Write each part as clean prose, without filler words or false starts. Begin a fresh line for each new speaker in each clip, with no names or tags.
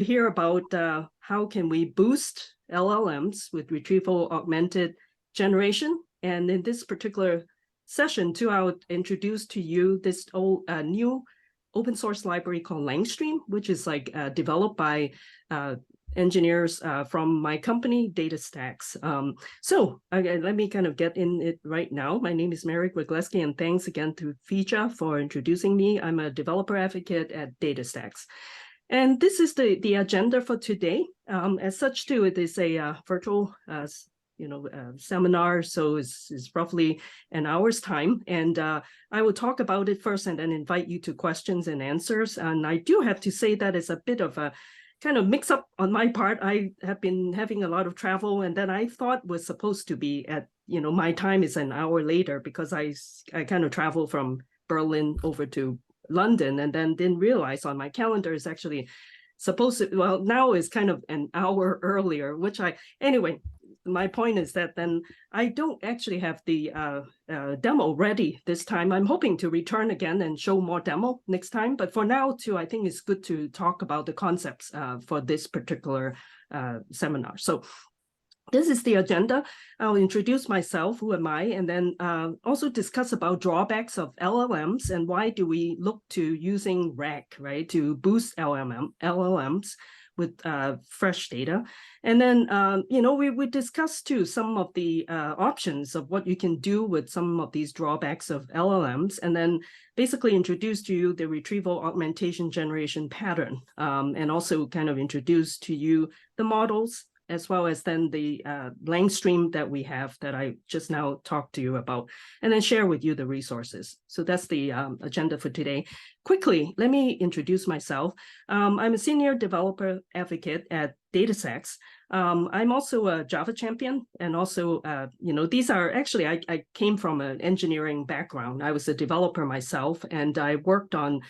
hear about how can we boost LLMs with Retrieval Augmented Generation. And in this particular session too, I'll introduce to you this new open source library called Langstream, which is like developed by engineers from my company, DataStax. Let me kind of get in it right now. My name is Grygleski, and thanks again to Fija for introducing me. I'm a developer advocate at DataStax. And this is the agenda for today. As such, too, it is a virtual seminar, so it's roughly an hour's time. And I will talk about it first and then invite you to questions and answers. And I do have to say that it's a bit of a kind of mix up on my part. I have been having a lot of travel, and then I thought was supposed to be at, my time is an hour later because I kind of travel from Berlin over to London, and then didn't realize on my calendar is actually supposed to, well, now is kind of an hour earlier, anyway, my point is that then I don't actually have the demo ready this time. I'm hoping to return again and show more demo next time. But for now, too, I think it's good to talk about the concepts for this particular seminar. So this is the agenda. I'll introduce myself, who am I, and then also discuss about drawbacks of LLMs and why do we look to using RAG, right, to boost LLMs with fresh data. And then, we discussed too some of the options of what you can do with some of these drawbacks of LLMs, and then basically introduce to you the Retrieval Augmentation Generation pattern, and also kind of introduce to you the models, as well as then the Langstream that we have that I just now talked to you about, and then share with you the resources. So that's the agenda for today. Quickly, let me introduce myself. I'm a senior developer advocate at DataStax. I'm also a Java champion, and also, these are actually, I came from an engineering background. I was a developer myself, and I worked on,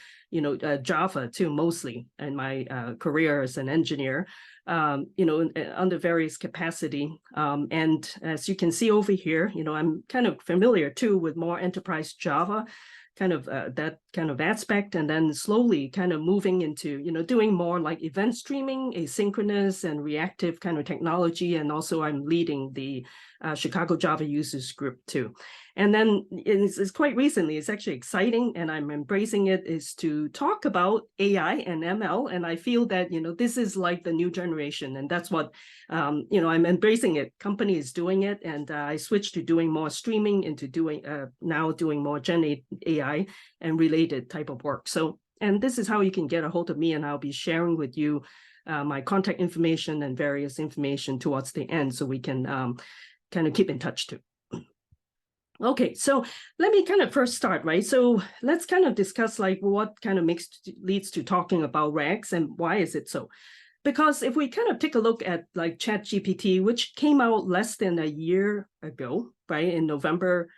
Java too, mostly in my career as an engineer. Under various capacity. And as you can see over here, I'm kind of familiar too with more enterprise Java, kind of that kind of aspect, and then slowly kind of moving into, doing more like event streaming, asynchronous and reactive kind of technology. And also I'm leading the Chicago Java users group too. And then it's quite recently, it's actually exciting, and I'm embracing it, is to talk about AI and ML. And I feel that, this is like the new generation, and that's what, I'm embracing it. Company is doing it, and I switched to doing more streaming into now doing more Gen AI and related type of work. So, and this is how you can get a hold of me, and I'll be sharing with you my contact information and various information towards the end, so we can kind of keep in touch too. Okay, so let me kind of first start, right? So let's kind of discuss like what kind of leads to talking about RAGs and why is it so? Because if we kind of take a look at like ChatGPT, which came out less than a year ago, right? In November,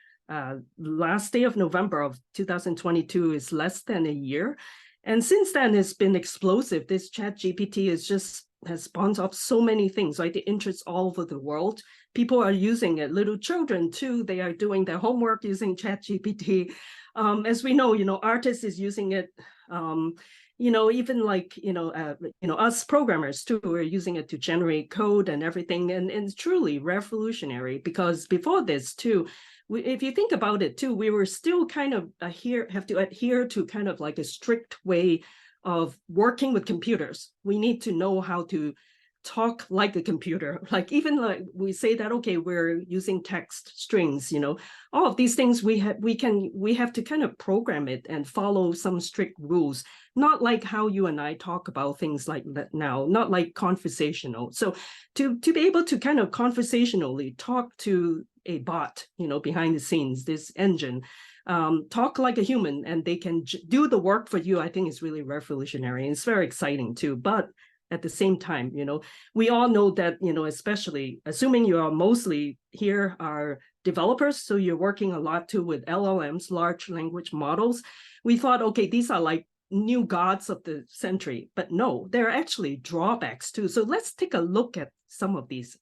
last day of November of 2022 is less than a year. And since then, it's been explosive. This ChatGPT has spawned off so many things, right? The interest all over the world. People are using it. Little children too, they are doing their homework using ChatGPT. As we know, artists is using it. Even like, us programmers too, we're using it to generate code and everything. And it's truly revolutionary, because before this too, if you think about it too, we were still kind of have to adhere to kind of like a strict way of working with computers. We need to know how to talk like a computer. Like even like we say that, okay, we're using text strings, all of these things we have to kind of program it and follow some strict rules, not like how you and I talk about things like that now, not like conversational. So to be able to kind of conversationally talk to a bot, behind the scenes, this engine, talk like a human, and they can do the work for you, I think is really revolutionary. And it's very exciting too. But at the same time, we all know that, especially assuming you are mostly here are developers, so you're working a lot too with LLMs, large language models. We thought, okay, these are like new gods of the century, but no, there are actually drawbacks too. So let's take a look at some of these.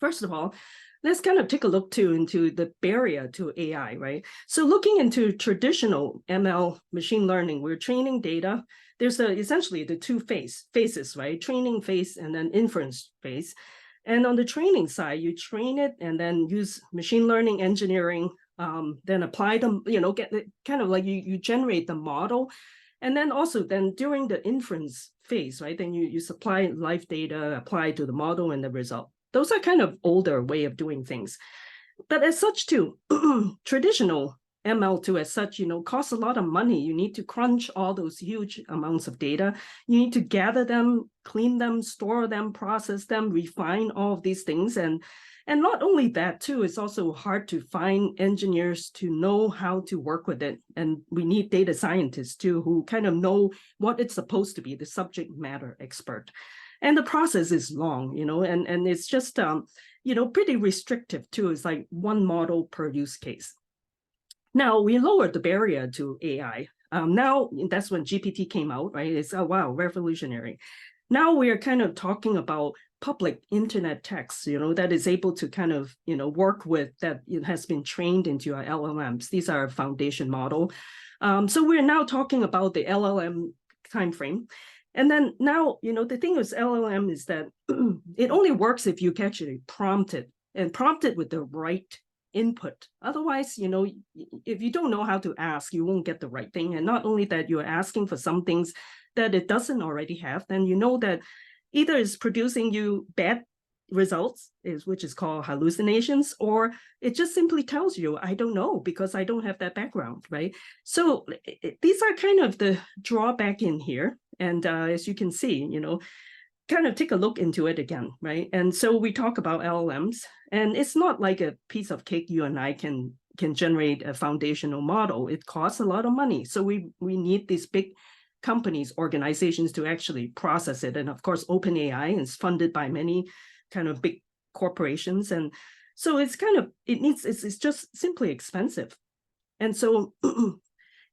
First of all, let's kind of take a look too into the barrier to AI, right? So looking into traditional ML machine learning, we're training data. There's essentially the two phases, right? Training phase and then inference phase. And on the training side, you train it and then use machine learning engineering, then apply them, get kind of like you generate the model. And then also then during the inference phase, right? Then you supply live data, apply to the model and the result. Those are kind of older way of doing things. But as such too, traditional ML too as such, costs a lot of money. You need to crunch all those huge amounts of data. You need to gather them, clean them, store them, process them, refine all of these things. And not only that too, it's also hard to find engineers to know how to work with it. And we need data scientists too, who kind of know what it's supposed to be, the subject matter expert. And the process is long, and it's just, pretty restrictive too. It's like one model per use case. Now we lowered the barrier to AI. Now that's when GPT came out, right? It's, oh, wow, revolutionary. Now we are kind of talking about public internet text, that is able to kind of, work with that it has been trained into our LLMs. These are foundation model. So we're now talking about the LLM timeframe. And then now, the thing with LLM is that it only works if you can actually prompt it and prompt it with the right input. Otherwise, if you don't know how to ask, you won't get the right thing. And not only that, you're asking for some things that it doesn't already have, then you know that either it's producing you bad results, which is called hallucinations, or it just simply tells you, I don't know, because I don't have that background, right? So these are kind of the drawback in here. And as you can see, kind of take a look into it again, right? And so we talk about LLMs, and it's not like a piece of cake you and I can generate a foundational model. It costs a lot of money. So we need these big companies, organizations to actually process it. And of course, OpenAI is funded by many kind of big corporations. And so it's kind of, it's just simply expensive. And so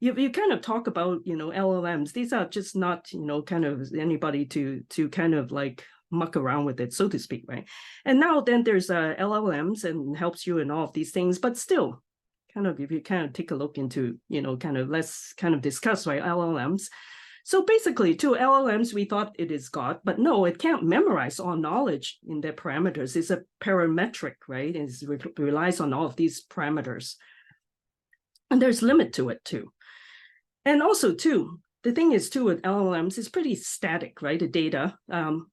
you kind of talk about, LLMs. These are just not, kind of anybody to kind of like muck around with it, so to speak, right? And now then there's LLMs and helps you in all of these things, but still, kind of if you kind of take a look into, kind of let's kind of discuss, right, LLMs. So basically, to LLMs, we thought it is God, but no, it can't memorize all knowledge in their parameters. It's a parametric, right? It relies on all of these parameters. And there's limit to it too. And also too, the thing is too with LLMs, it's pretty static, right? The data,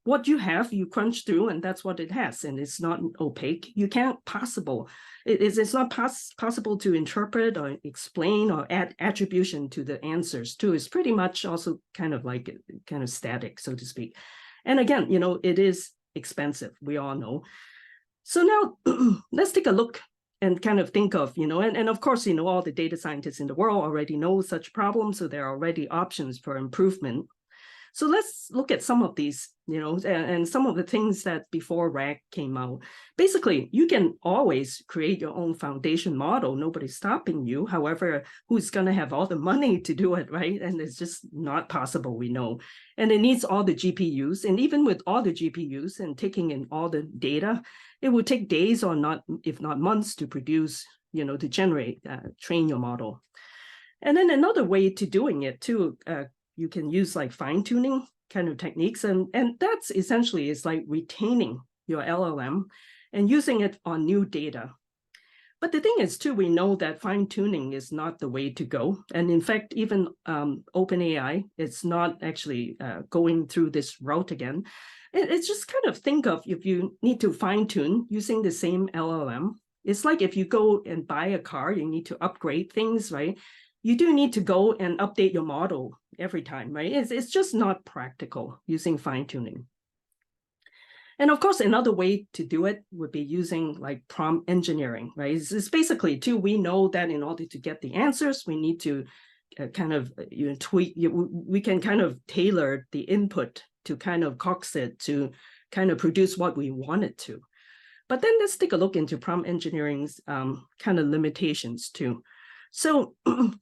what you have, you crunch through, and that's what it has, and it's not opaque. You can't possible. It's not possible to interpret or explain or add attribution to the answers too. It's pretty much also kind of like kind of static, so to speak. And again, it is expensive. We all know. So now let's take a look and kind of think of, and of course, all the data scientists in the world already know such problems, so there are already options for improvement. So let's look at some of these, and some of the things that before RAG came out. Basically, you can always create your own foundation model. Nobody's stopping you. However, who's going to have all the money to do it, right? And it's just not possible, we know. And it needs all the GPUs. And even with all the GPUs and taking in all the data, it would take days or not, if not months, to produce, to generate, train your model. And then another way to doing it too, you can use like fine-tuning kind of techniques. And that's essentially is like retaining your LLM and using it on new data. But the thing is too, we know that fine-tuning is not the way to go. And in fact, even OpenAI, it's not actually going through this route again. It's just kind of think of if you need to fine-tune using the same LLM. It's like if you go and buy a car, you need to upgrade things, right? You do need to go and update your model every time, right? It's just not practical using fine-tuning. And of course, another way to do it would be using like prompt engineering, right? It's basically too, we know that in order to get the answers, we need to kind of tweak, we can kind of tailor the input to kind of coax it to kind of produce what we want it to. But then let's take a look into prompt engineering's kind of limitations too. So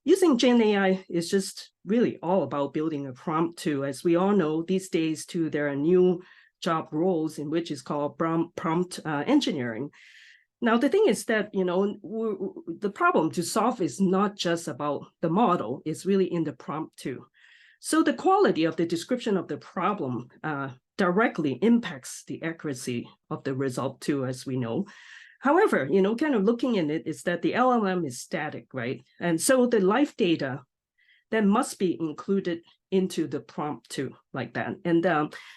using Gen AI is just really all about building a prompt too. As we all know, these days too, there are new job roles in which is called prompt engineering. Now, the thing is that, the problem to solve is not just about the model, it's really in the prompt too. So the quality of the description of the problem directly impacts the accuracy of the result too, as we know. However, kind of looking in it is that the LLM is static, right? And so the live data that must be included into the prompt too, like that. And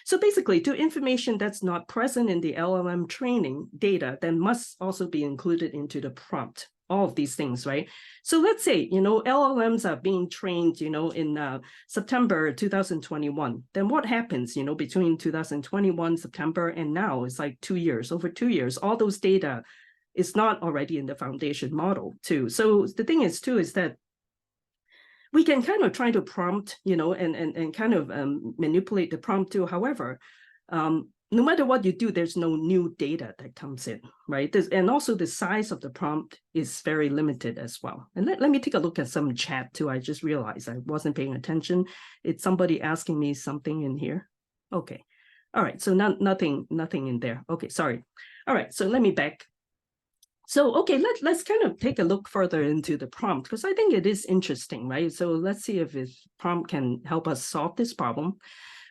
so basically, to information that's not present in the LLM training data, then must also be included into the prompt. All of these things, right? So let's say, LLMs are being trained, in September 2021. Then what happens, between 2021 September and now? It's like 2 years, over 2 years. All those data is not already in the foundation model too. So the thing is too is that we can kind of try to prompt, and kind of manipulate the prompt too. However, no matter what you do, there's no new data that comes in, right? And also the size of the prompt is very limited as well. And let me take a look at some chat too. I just realized I wasn't paying attention. It's somebody asking me something in here. Okay. All right. So nothing in there. Okay. Sorry. All right. So let me back. So, okay, let's kind of take a look further into the prompt, because I think it is interesting, right? So let's see if this prompt can help us solve this problem.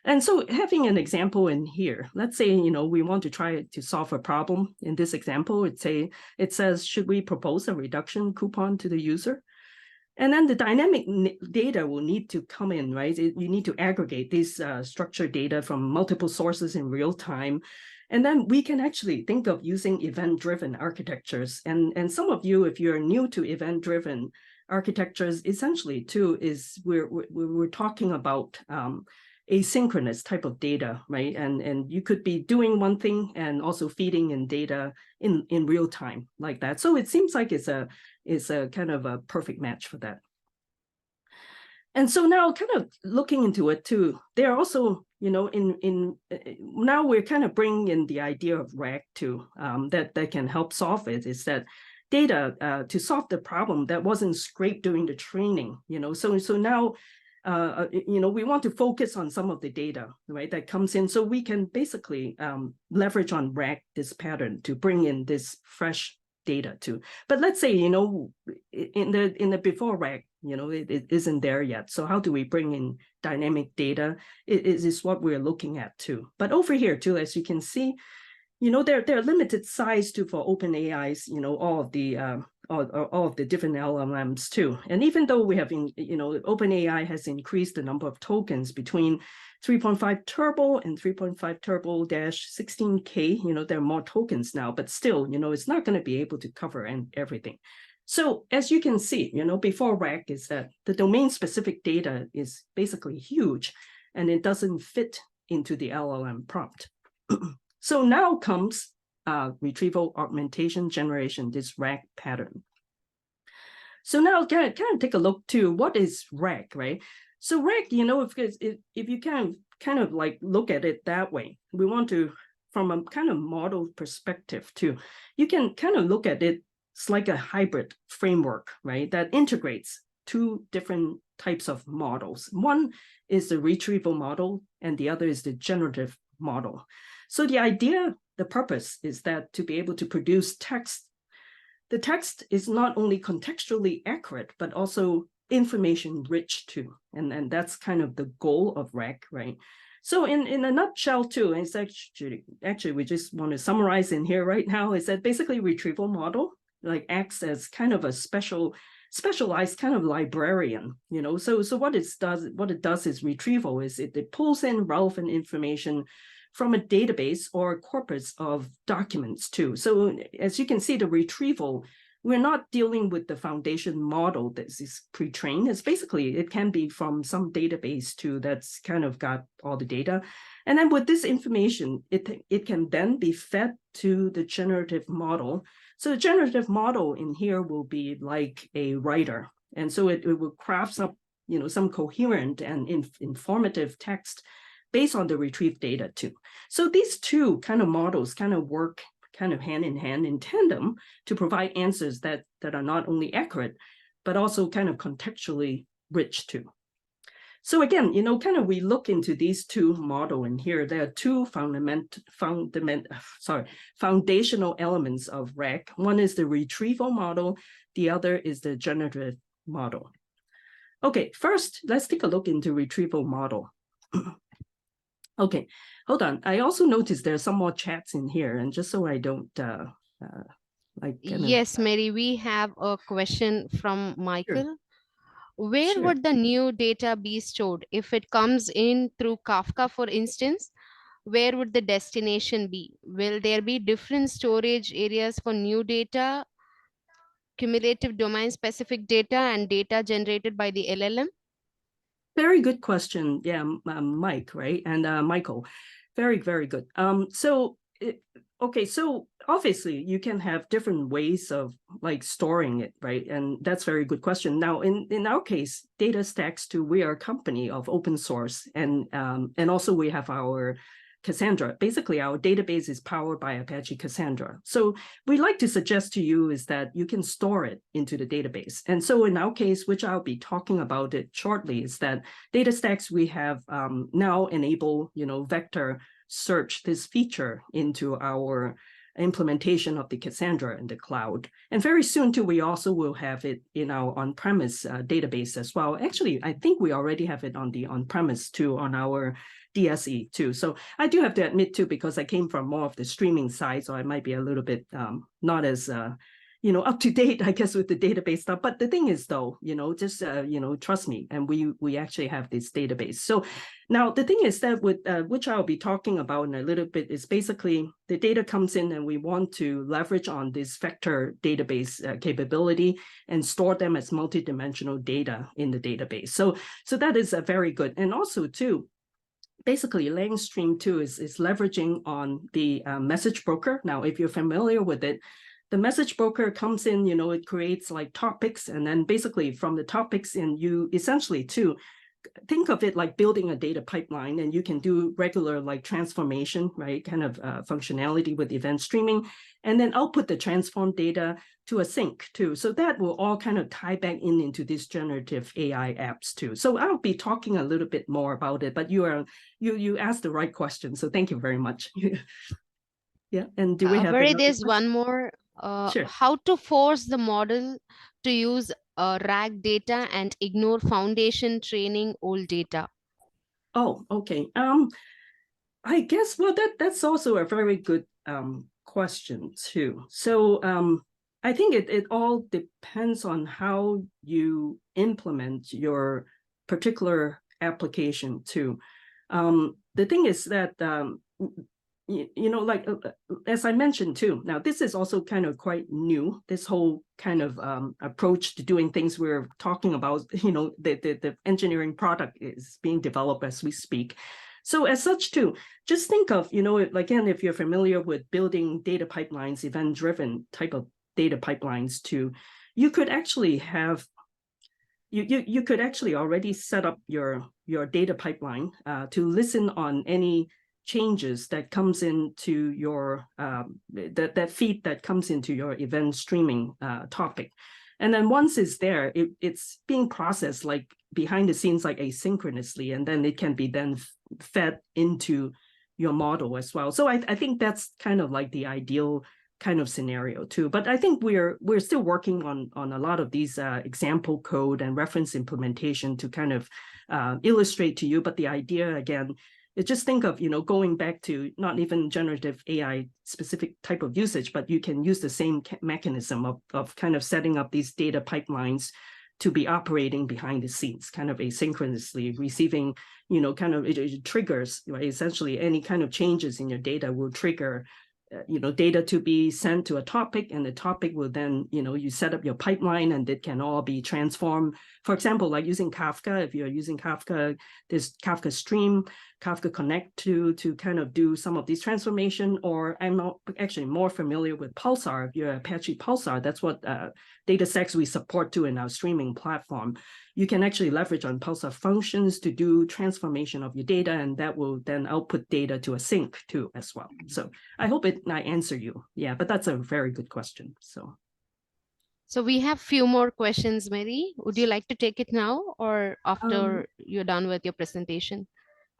And so having an example in here, let's say, we want to try to solve a problem. In this example, it says, should we propose a reduction coupon to the user? And then the dynamic data will need to come in, right? You need to aggregate this structured data from multiple sources in real time. And then we can actually think of using event-driven architectures. And some of you, if you're new to event-driven architectures, essentially too, is we're talking about asynchronous type of data, right? And you could be doing one thing and also feeding in data in real time like that. So it seems like it's a kind of a perfect match for that. And so now kind of looking into it too, there are also, now we're kind of bringing in the idea of RAG too, that can help solve it, is that data to solve the problem that wasn't scraped during the training, so now, we want to focus on some of the data, right, that comes in, so we can basically leverage on RAG, this pattern, to bring in this fresh data too. But let's say, in the before RAG, it isn't there yet. So how do we bring in dynamic data? It is what we're looking at too. But over here too, as you can see, they're limited size too for OpenAI's, all of the different LLMs too. And even though we have, OpenAI has increased the number of tokens between 3.5 turbo and 3.5 turbo -16K, there are more tokens now, but still, it's not going to be able to cover everything. So as you can see, before RAG is that the domain-specific data is basically huge, and it doesn't fit into the LLM prompt. So now comes Retrieval Augmentation Generation, this RAG pattern. So now kind of take a look to what is RAG, right? So RAG, if you kind of like look at it that way, we want to, from a kind of model perspective too, you can kind of look at it. It's like a hybrid framework, right, that integrates two different types of models. One is the retrieval model, and the other is the generative model. So the idea, the purpose is that to be able to produce text, the text is not only contextually accurate, but also information rich too. And that's kind of the goal of RAG, right? So in a nutshell too, it's actually we just want to summarize in here right now, is that basically retrieval model like acts as kind of a specialized kind of librarian, so what it does is retrieval is it pulls in relevant information from a database or a corpus of documents too. So as you can see, the retrieval, we're not dealing with the foundation model that is pre-trained. It's basically, it can be from some database too that's kind of got all the data. And then with this information, it can then be fed to the generative model. So the generative model in here will be like a writer. And so it will craft up, some coherent and informative text based on the retrieved data too. So these two kind of models kind of work kind of hand in hand in tandem to provide answers that are not only accurate, but also kind of contextually rich too. So again, kind of we look into these two models in here. There are two foundational elements of RAG. One is the retrieval model. The other is the generative model. Okay, first, let's take a look into retrieval model. Okay, hold on. I also noticed there's some more chats in here, and just so I don't
Yes, Mary, we have a question from Michael.
Sure.
Where
Sure.
would the new data be stored? If it comes in through Kafka, for instance, where would the destination be? Will there be different storage areas for new data, cumulative domain specific data, and data generated by the LLM?
Very good question. Yeah, Mike, right? And Michael, very, very good. Okay, so obviously you can have different ways of like storing it, right? And that's a very good question. Now, in our case, DataStax2, we are a company of open source, and also we have our Cassandra. Basically, our database is powered by Apache Cassandra. So we like to suggest to you is that you can store it into the database. And so in our case, which I'll be talking about it shortly, is that DataStax, we have now enabled, vector search, this feature into our implementation of the Cassandra in the cloud. And very soon too, we also will have it in our on-premise database as well. Actually, I think we already have it on the on-premise too, on our DSE too. So I do have to admit too, because I came from more of the streaming side, so I might be a little bit not as up to date, I guess, with the database stuff. But the thing is, though, just trust me, and we actually have this database. So now the thing is that with which I'll be talking about in a little bit is basically the data comes in, and we want to leverage on this vector database capability and store them as multidimensional data in the database. So that is a very good, and also too. Basically, Langstream too is leveraging on the message broker. Now, if you're familiar with it, the message broker comes in, it creates like topics, and then basically from the topics in, you essentially too think of it like building a data pipeline, and you can do regular like transformation, right, kind of functionality with event streaming, and then output the transformed data to a sink too. So that will all kind of tie back into these generative AI apps too. So I'll be talking a little bit more about it, but you asked the right question, so thank you very much. Yeah, and do we have
Mary,
another
there's
question?
one more.
Sure.
How to force the model to use RAG data and ignore foundation training old data?
Oh, okay. I guess, well, that's also a very good question too. So I think it all depends on how you implement your particular application too. The thing is that like as I mentioned too, now this is also kind of quite new, this whole kind of approach to doing things we're talking about, the engineering product is being developed as we speak. So as such too, just think of, again, if you're familiar with building data pipelines, event-driven type of data pipelines too, you could actually have you could actually already set up your data pipeline to listen on any changes that comes into your that feed that comes into your event streaming topic. And then once it's there, it's being processed like behind the scenes, like asynchronously, and then it can be then fed into your model as well. So I think that's kind of like the ideal kind of scenario too. But I think we're still working on a lot of these example code and reference implementation to kind of illustrate to you. But the idea again, just think of, going back to not even generative AI specific type of usage, but you can use the same mechanism of kind of setting up these data pipelines to be operating behind the scenes, kind of asynchronously receiving, kind of it triggers, right? Essentially any kind of changes in your data will trigger data to be sent to a topic, and the topic will then, you set up your pipeline, and it can all be transformed. For example, like using Kafka, if you're using Kafka, there's Kafka Stream, Kafka Connect to kind of do some of these transformation. Or I'm actually more familiar with Pulsar. If you're Apache Pulsar, that's what DataStax we support too in our streaming platform. You can actually leverage on Pulsar functions to do transformation of your data, and that will then output data to a sink too as well. So I hope I answer you. Yeah, but that's a very good question. So
So we have few more questions, Mary. Would you like to take it now or
Um,
after you're done with your presentation?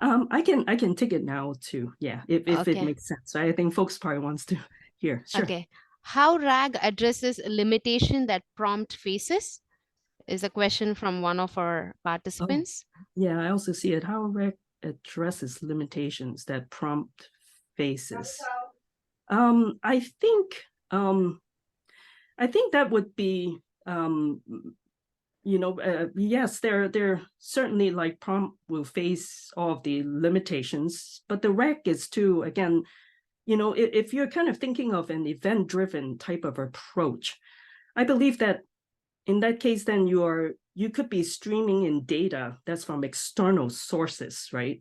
I can take it now too. Yeah, if it
Okay.
makes sense. I think folks probably wants to hear. Sure.
Okay. How RAG addresses a limitation that prompt faces is a question from one of our
Oh,
participants.
yeah. I also see it. How rec addresses limitations that prompt faces. I think that would be yes, they're certainly like prompt will face all of the limitations, but the rec is too, again, if you're kind of thinking of an event-driven type of approach, I believe that in that case, then you could be streaming in data that's from external sources, right?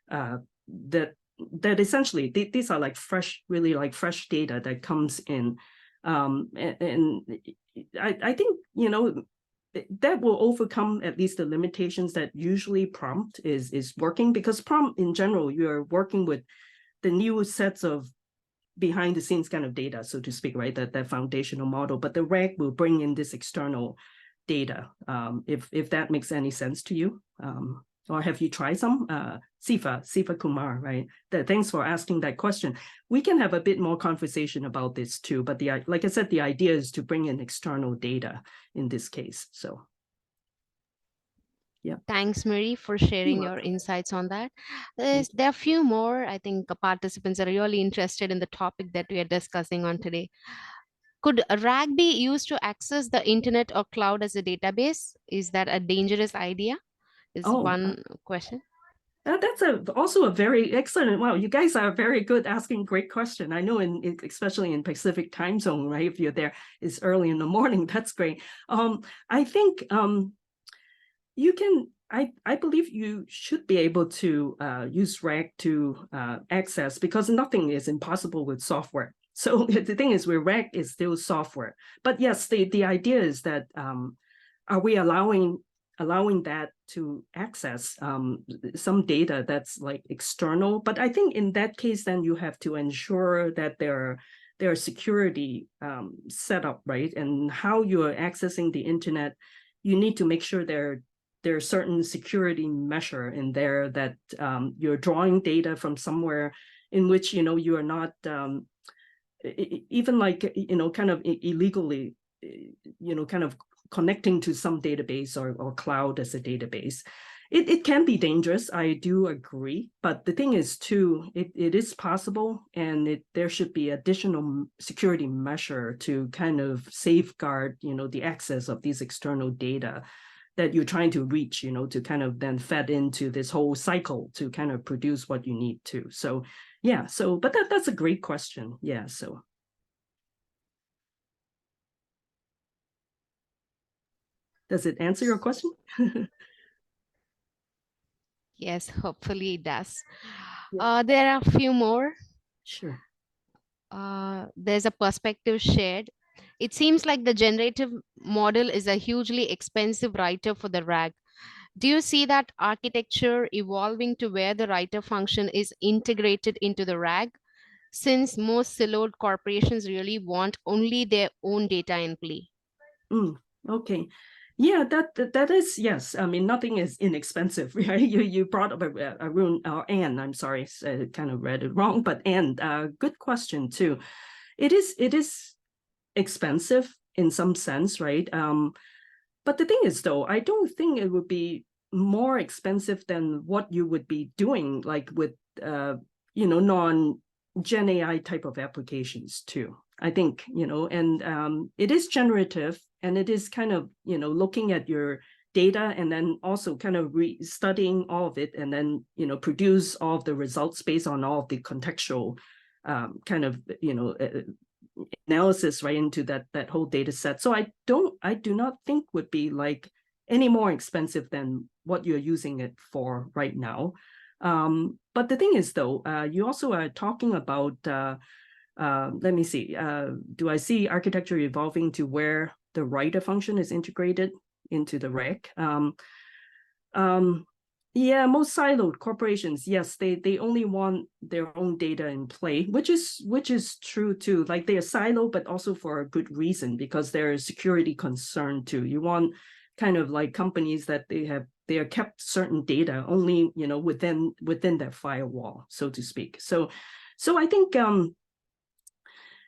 Uh, that that essentially these are like fresh, really like fresh data that comes in, and I think that will overcome at least the limitations that usually prompt is working, because prompt in general you're working with the new sets of behind the scenes kind of data, so to speak, right? That foundational model, but the RAG will bring in this external data. If that makes any sense to you, or have you tried some? Sifa Kumar, right? Thanks for asking that question. We can have a bit more conversation about this too, but like I said, the idea is to bring in external data in this case. So, yeah.
Thanks, Mary, for
You're
sharing your
welcome.
insights on that.
Thank you.
There are a few more. I think participants are really interested in the topic that we are discussing on today. Could a RAG be used to access the internet or cloud as a database? Is that a dangerous idea? Is
Oh,
one question.
that's also a very excellent. Wow, you guys are very good asking great question. I know especially in Pacific time zone, right? If you're there, it's early in the morning. That's great. I think you can. I believe you should be able to use RAG to access, because nothing is impossible with software. So the thing is, with RAG is still software. But yes, the idea is that are we allowing that to access some data that's like external? But I think in that case, then you have to ensure that there are security set up, right? And how you are accessing the internet, you need to make sure there's certain security measure in there, that you're drawing data from somewhere in which you are not even like kind of illegally kind of connecting to some database or cloud as a database. It can be dangerous, I do agree, but the thing is too, it is possible, and there should be additional security measure to kind of safeguard the access of these external data that you're trying to reach, to kind of then fed into this whole cycle to kind of produce what you need to. So yeah, but that's a great question. Yeah, so does it answer your question?
Yes, hopefully it does.
Yeah,
There are a few more.
sure.
There's a perspective shared. It seems like the generative model is a hugely expensive writer for the RAG. Do you see that architecture evolving to where the writer function is integrated into the RAG? Since most siloed corporations really want only their own data in play.
Mm, okay. Yeah, that is, yes. I mean, nothing is inexpensive, right? You brought up Arun, or Anne, I'm sorry, kind of read it wrong, but Anne, good question too. It is expensive in some sense, right? But the thing is, though, I don't think it would be more expensive than what you would be doing, like with non-Gen AI type of applications too. I think, and it is generative, and it is kind of, looking at your data and then also kind of studying all of it, and then, produce all of the results based on all of the contextual kind of, analysis right into that whole data set. So I do not think would be like any more expensive than what you're using it for right now. But the thing is, though, you also are talking about let me see, do I see architecture evolving to where the writer function is integrated into the RAG? Yeah, most siloed corporations, yes, they only want their own data in play, which is true too. Like they are siloed, but also for a good reason, because there is security concern too. You want kind of like companies that they are kept certain data only, within their firewall, so to speak. So I think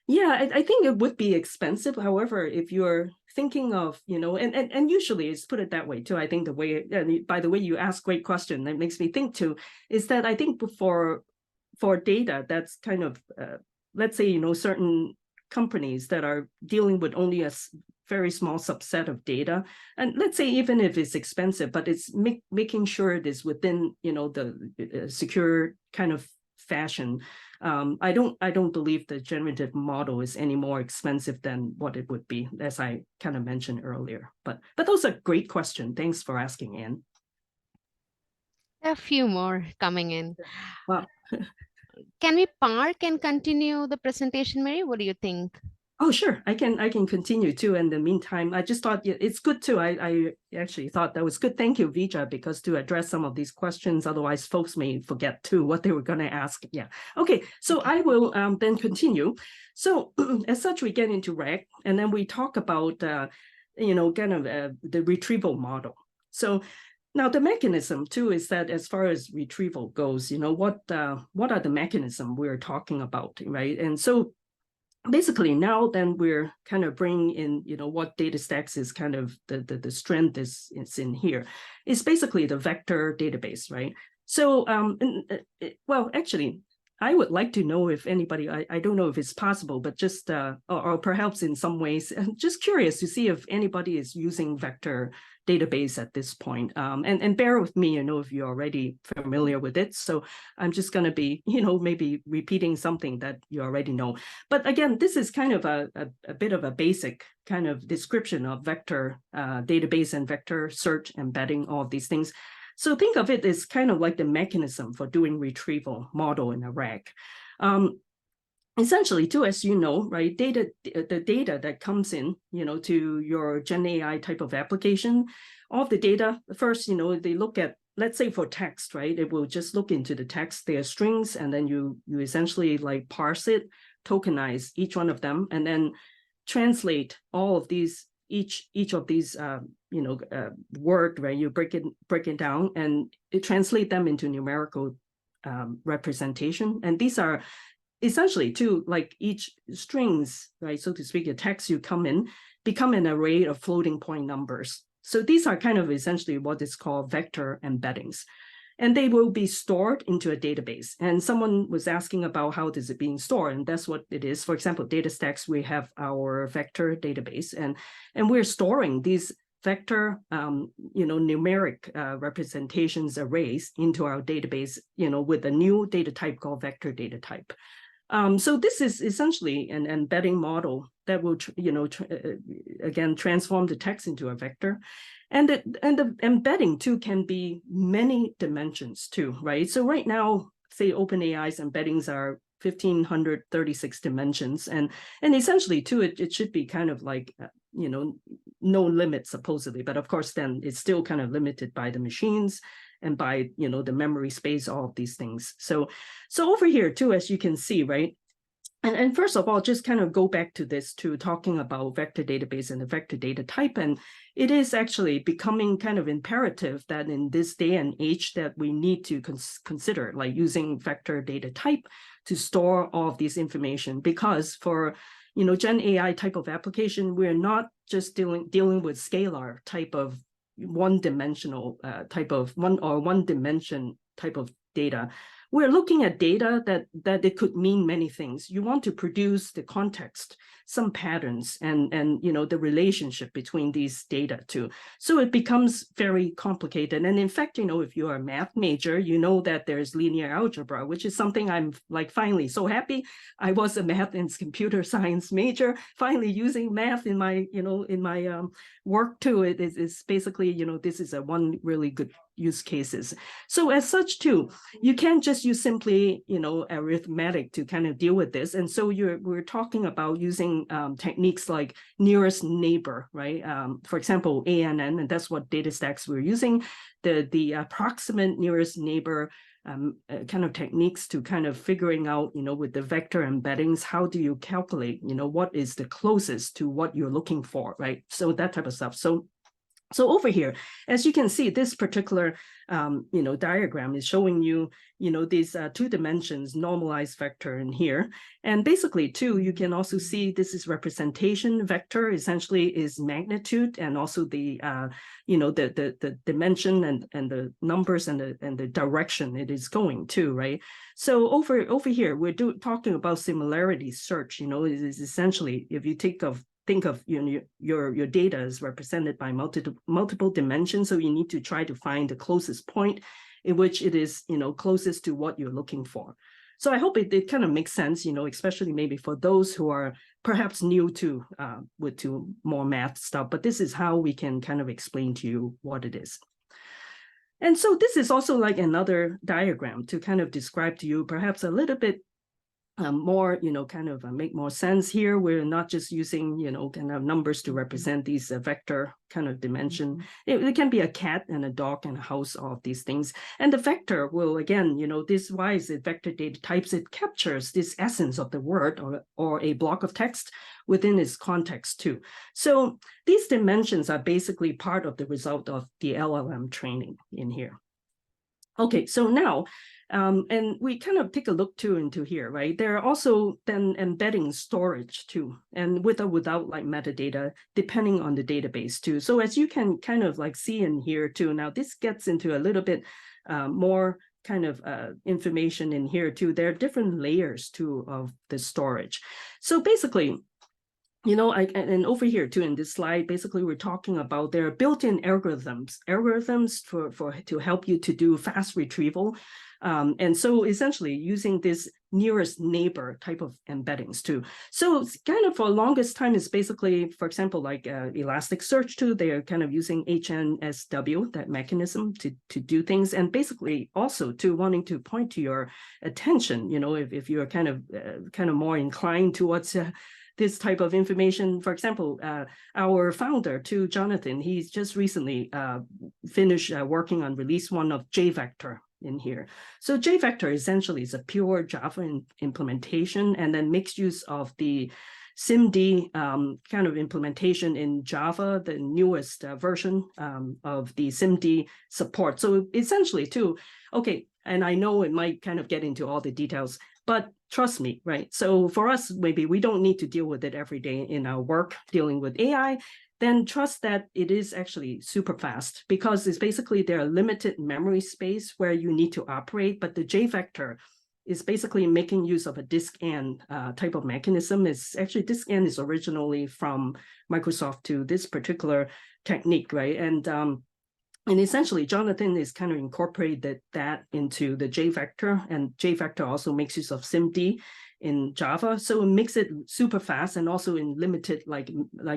yeah, I think it would be expensive. However, if you're thinking of, and usually it's put it that way too. I think the way, and by the way, you ask great question, that makes me think too, is that I think for data that's kind of, let's say, certain companies that are dealing with only a very small subset of data, and let's say even if it's expensive, but it's making sure it is within, the secure kind of fashion. I don't believe the generative model is any more expensive than what it would be, as I kind of mentioned earlier. But those are great questions. Thanks for asking, Anne.
A few more coming in.
Wow.
Can we park and continue the presentation, Mary? What do you think?
Oh, sure. I can continue too. In the meantime, I just thought it's good too. I actually thought that was good. Thank you, Vija, because to address some of these questions, otherwise folks may forget too what they were going to ask. Yeah. Okay. So I will then continue. So as such, we get into RAG, and then we talk about kind of the retrieval model. So now the mechanism too is that as far as retrieval goes, what are the mechanism we're talking about, right? And so basically now then we're kind of bringing in, what data stacks is kind of the strength is in here. It's basically the vector database, right? So, well, actually, I would like to know if anybody, I don't know if it's possible, but just, or perhaps in some ways, just curious to see if anybody is using vector database at this point. And bear with me, if you're already familiar with it. So I'm just going to be, maybe repeating something that you already know. But again, this is kind of a bit of a basic kind of description of vector database and vector search, embedding, all of these things. So think of it as kind of like the mechanism for doing retrieval model in a RAG. Essentially, too, as you know, right, the data that comes in, to your Gen AI type of application, all of the data, first, they look at, let's say for text, right, it will just look into the text, their strings, and then you essentially like parse it, tokenize each one of them, and then translate all of these, each of these, word, right, you break it down and translate them into numerical representation. And these are essentially too, like each strings, right, so to speak, a text you become an array of floating point numbers. So these are kind of essentially what is called vector embeddings. And they will be stored into a database. And someone was asking about how is it being stored, and that's what it is. For example, DataStax, we have our vector database, and we're storing these vector, numeric representations arrays into our database, with a new data type called vector data type. So this is essentially an embedding model that will, again, transform the text into a vector. And the embedding too can be many dimensions too, right? So right now, say OpenAI's embeddings are 1,536 dimensions. And essentially too, it should be kind of like, no limit supposedly, but of course then it's still kind of limited by the machines and by, the memory space, all of these things. So over here too, as you can see, right? And first of all, just kind of go back to this, to talking about vector database and the vector data type. And it is actually becoming kind of imperative that in this day and age that we need to consider like using vector data type to store all of this information, because for Gen AI type of application, we're not just dealing with scalar type of one-dimensional type of one dimension type of data. We're looking at data that it could mean many things. You want to produce the context, some patterns, and the relationship between these data too. So it becomes very complicated. And in fact, if you're a math major, you know that there's linear algebra, which is something I'm like finally so happy. I was a math and computer science major, finally using math in my work too. It is basically, this is a one really good use cases. So as such too, you can't just use simply, arithmetic to kind of deal with this. And so we're talking about using techniques like nearest neighbor, right? For example, ANN, and that's what data stacks we're using, the approximate nearest neighbor kind of techniques to kind of figuring out, with the vector embeddings, how do you calculate, what is the closest to what you're looking for, right? So that type of stuff. So over here, as you can see, this particular, diagram is showing you, these 2 dimensions normalized vector in here. And basically, too, you can also see this is representation vector, essentially is magnitude, and also the, the dimension and the numbers and the direction it is going to, right? So over here, we're talking about similarity search. It is essentially, if you think of your data is represented by multiple dimensions, so you need to try to find the closest point in which it is closest to what you're looking for. So I hope it kind of makes sense, especially maybe for those who are perhaps new to more math stuff, but this is how we can kind of explain to you what it is. And so this is also like another diagram to kind of describe to you perhaps a little bit more, kind of make more sense here. We're not just using, kind of numbers to represent these vector kind of dimension. It can be a cat and a dog and a house, all of these things. And the vector will, again, this, why is it vector data types? It captures this essence of the word or a block of text within its context too. So these dimensions are basically part of the result of the LLM training in here. Okay, so now, and we kind of take a look too into here, right? There are also then embedding storage too, and with or without like metadata, depending on the database too. So as you can kind of like see in here too, now this gets into a little bit more kind of information in here too. There are different layers too of the storage. So basically, and over here too in this slide, basically we're talking about there are built-in algorithms to help you to do fast retrieval. And so essentially using this nearest neighbor type of embeddings too. So kind of for longest time is basically, for example, like Elasticsearch too, they are kind of using HNSW, that mechanism to do things. And basically also to wanting to point to your attention, if you're kind of more inclined towards this type of information. For example, our founder, too, Jonathan, he's just recently finished working on release 1 of JVector in here. So JVector essentially is a pure Java implementation and then makes use of the SIMD kind of implementation in Java, the newest version of the SIMD support. So essentially too, okay, and I know it might kind of get into all the details, but trust me, right? So for us, maybe we don't need to deal with it every day in our work dealing with AI, then trust that it is actually super fast because it's basically there are limited memory space where you need to operate, but the JVector is basically making use of a disk-N type of mechanism. It's actually disk-N is originally from Microsoft to this particular technique, right? And essentially, Jonathan is kind of incorporated that into the JVector, and JVector also makes use of SIMD in Java, so it makes it super fast and also in limited like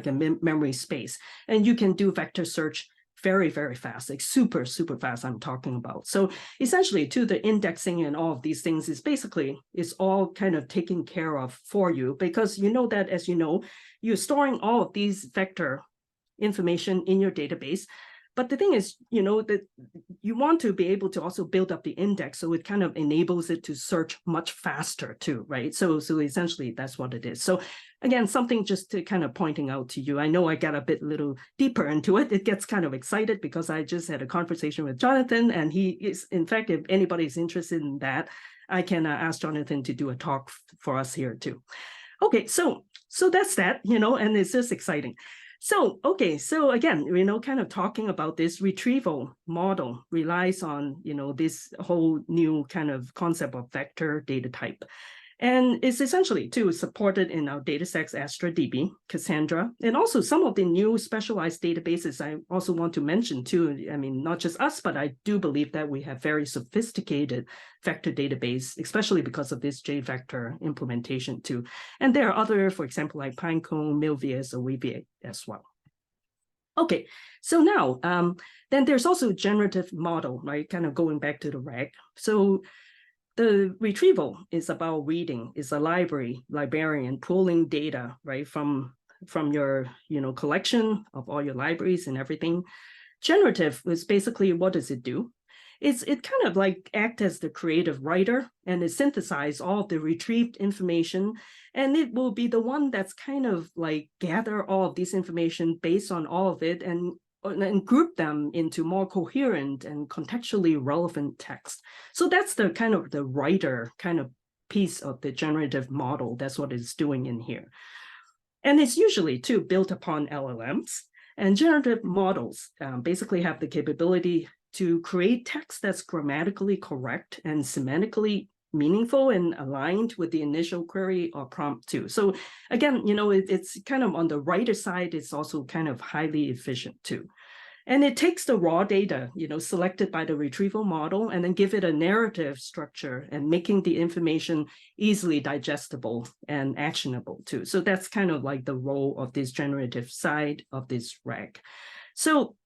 a memory space. And you can do vector search very, very fast, like super, super fast I'm talking about. So essentially, to the indexing and all of these things is basically, it's all kind of taken care of for you because you know that, as you know, you're storing all of these vector information in your database. But the thing is, that you want to be able to also build up the index, so it kind of enables it to search much faster too, right? So essentially, that's what it is. So again, something just to kind of pointing out to you. I know I got a little deeper into it. It gets kind of excited because I just had a conversation with Jonathan, and he is, in fact, if anybody's interested in that, I can ask Jonathan to do a talk for us here too. Okay, so that's that, and it's just exciting. So, okay, so again, kind of talking about this retrieval model relies on, this whole new kind of concept of vector data type. And it's essentially, too, supported in our datasets AstraDB, Cassandra, and also some of the new specialized databases I also want to mention, too. I mean, not just us, but I do believe that we have very sophisticated vector database, especially because of this JVector implementation, too. And there are other, for example, like Pinecone, Milvius, or Weaviate as well. Okay, so now, then there's also generative model, right? Kind of going back to the RAG. So the retrieval is about reading, is a librarian pulling data, right, from your, collection of all your libraries and everything. Generative is basically, what does it do? It kind of like act as the creative writer, and it synthesize all of the retrieved information, and it will be the one that's kind of like gather all of this information based on all of it and group them into more coherent and contextually relevant text. So that's the kind of the writer kind of piece of the generative model. That's what it's doing in here. And it's usually too built upon LLMs. And generative models basically have the capability to create text that's grammatically correct and semantically meaningful and aligned with the initial query or prompt too. So again, it's kind of on the writer side, it's also kind of highly efficient too. And it takes the raw data, selected by the retrieval model, and then give it a narrative structure and making the information easily digestible and actionable too. So that's kind of like the role of this generative side of this RAG. So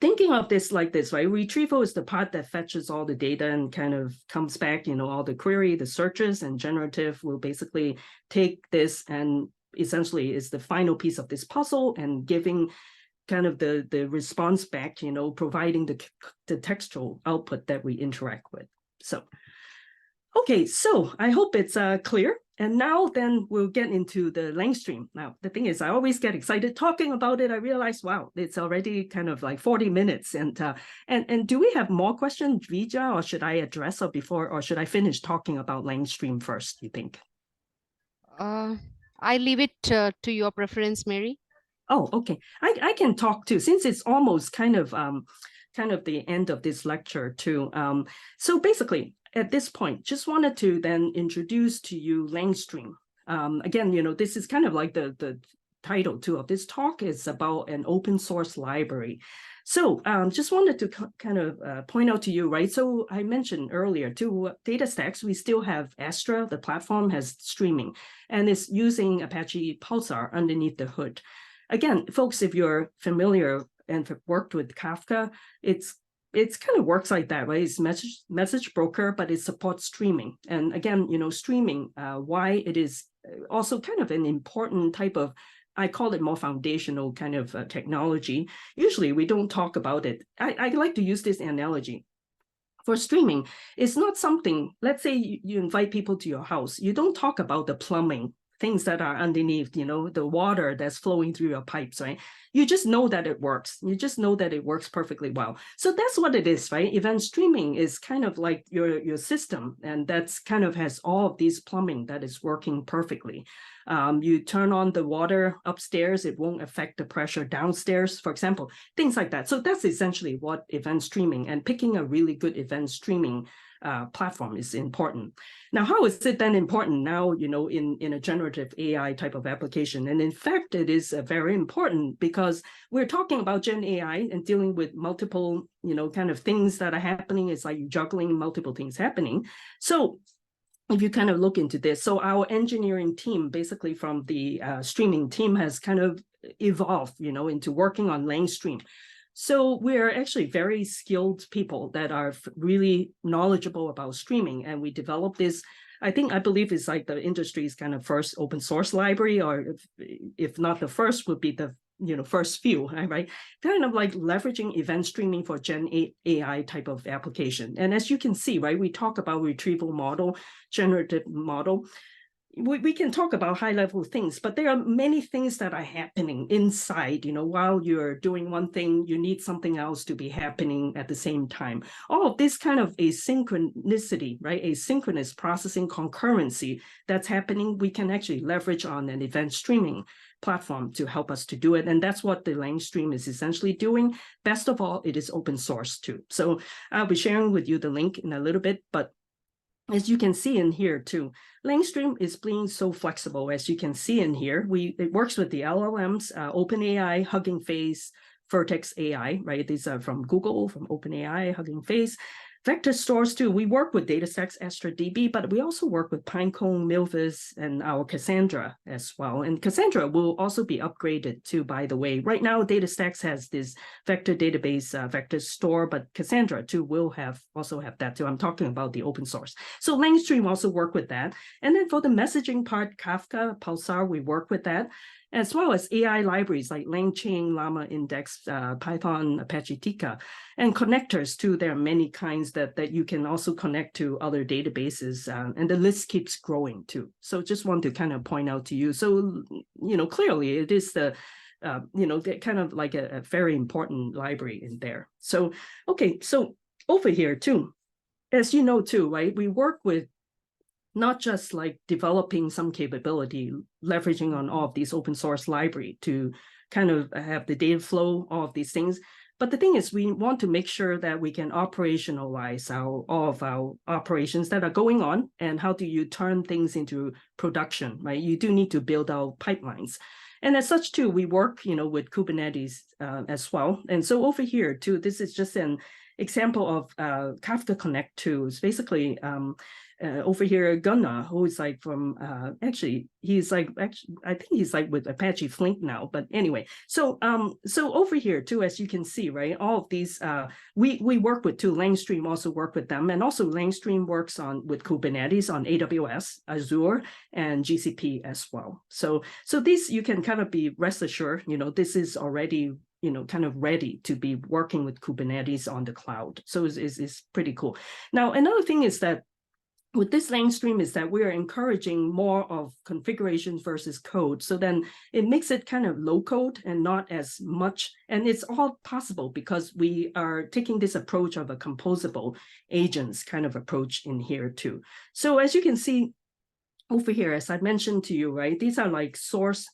thinking of this like this, right? Retrieval is the part that fetches all the data and kind of comes back, all the query, the searches, and generative will basically take this and essentially is the final piece of this puzzle and giving kind of the response back, providing the textual output that we interact with. So, okay, so I hope it's clear. And now then we'll get into the Langstream. Now, the thing is, I always get excited talking about it. I realize, wow, it's already kind of like 40 minutes. And do we have more questions, Vija, or should I address or should I finish talking about Langstream first, you think?
I leave it to your preference, Mary.
Oh, okay. I can talk too, since it's almost kind of the end of this lecture too. So basically, at this point, just wanted to then introduce to you Langstream. Again, this is kind of like the title too of this talk is about an open source library. So just wanted to kind of point out to you, right? So I mentioned earlier too, DataStax, we still have Astra, the platform has streaming, and it's using Apache Pulsar underneath the hood. Again, folks, if you're familiar and have worked with Kafka, it's kind of works like that, right? It's message broker, but it supports streaming. And again, streaming, why it is also kind of an important type of, I call it more foundational kind of technology. Usually we don't talk about it. I like to use this analogy. For streaming, it's not something, let's say you invite people to your house, you don't talk about the plumbing, things that are underneath, the water that's flowing through your pipes, right? You just know that it works. You just know that it works perfectly well. So that's what it is, right? Event streaming is kind of like your system, and that's kind of has all of these plumbing that is working perfectly. You turn on the water upstairs, it won't affect the pressure downstairs, for example, things like that. So that's essentially what event streaming, and picking a really good event streaming platform is important. Now, how is it then important now, in a generative AI type of application? And in fact, it is very important because we're talking about Gen AI and dealing with multiple, kind of things that are happening. It's like juggling multiple things happening. So if you kind of look into this, so our engineering team, basically from the streaming team, has kind of evolved, into working on Langstream. So we're actually very skilled people that are really knowledgeable about streaming, and we developed this. I believe it's like the industry's kind of first open source library, or if not the first, would be the first few, right? Kind of like leveraging event streaming for Gen AI type of application. And as you can see, right, we talk about retrieval model, generative model. We can talk about high level things, but there are many things that are happening inside, while you're doing one thing, you need something else to be happening at the same time. All of this kind of asynchronicity, right? Asynchronous processing concurrency that's happening, we can actually leverage on an event streaming platform to help us to do it. And that's what the Langstream is essentially doing. Best of all, it is open source too. So I'll be sharing with you the link in a little bit, but as you can see in here too, Langstream is being so flexible. As you can see in here, it works with the LLMs, OpenAI, Hugging Face, Vertex AI, right? These are from Google, from OpenAI, Hugging Face. Vector stores too, we work with DataStax DB, but we also work with Pinecone, Milvus, and our Cassandra as well. And Cassandra will also be upgraded too, by the way. Right now, DataStax has this vector database, vector store, but Cassandra too will also have that too. I'm talking about the open source. So Langstream also work with that. And then for the messaging part, Kafka, Pulsar, we work with that, as well as AI libraries like LangChain, Llama Index, Python, Apache Tika, and connectors too. There are many kinds that you can also connect to other databases, and the list keeps growing too. So just want to kind of point out to you. So, clearly it is the, kind of like a very important library in there. So, okay, so over here too, as you know too, right, we work with not just like developing some capability, leveraging on all of these open source library to kind of have the data flow, all of these things. But the thing is, we want to make sure that we can operationalize all of our operations that are going on, and how do you turn things into production, right? You do need to build out pipelines. And as such too, we work, with Kubernetes as well. And so over here too, this is just an example of Kafka Connect too. It's basically over here, Gunnar, who is like from, I think he's like with Apache Flink now, but anyway. So over here too, as you can see, right, all of these, we work with too. Langstream also work with them. And also Langstream works with Kubernetes on AWS, Azure, and GCP as well. So these, you can kind of be rest assured, this is already kind of ready to be working with Kubernetes on the cloud. So it's pretty cool. Now, another thing is that with this Langstream is that we are encouraging more of configuration versus code. So then it makes it kind of low code and not as much. And it's all possible because we are taking this approach of a composable agents kind of approach in here too. So as you can see over here, as I mentioned to you, right, these are like source.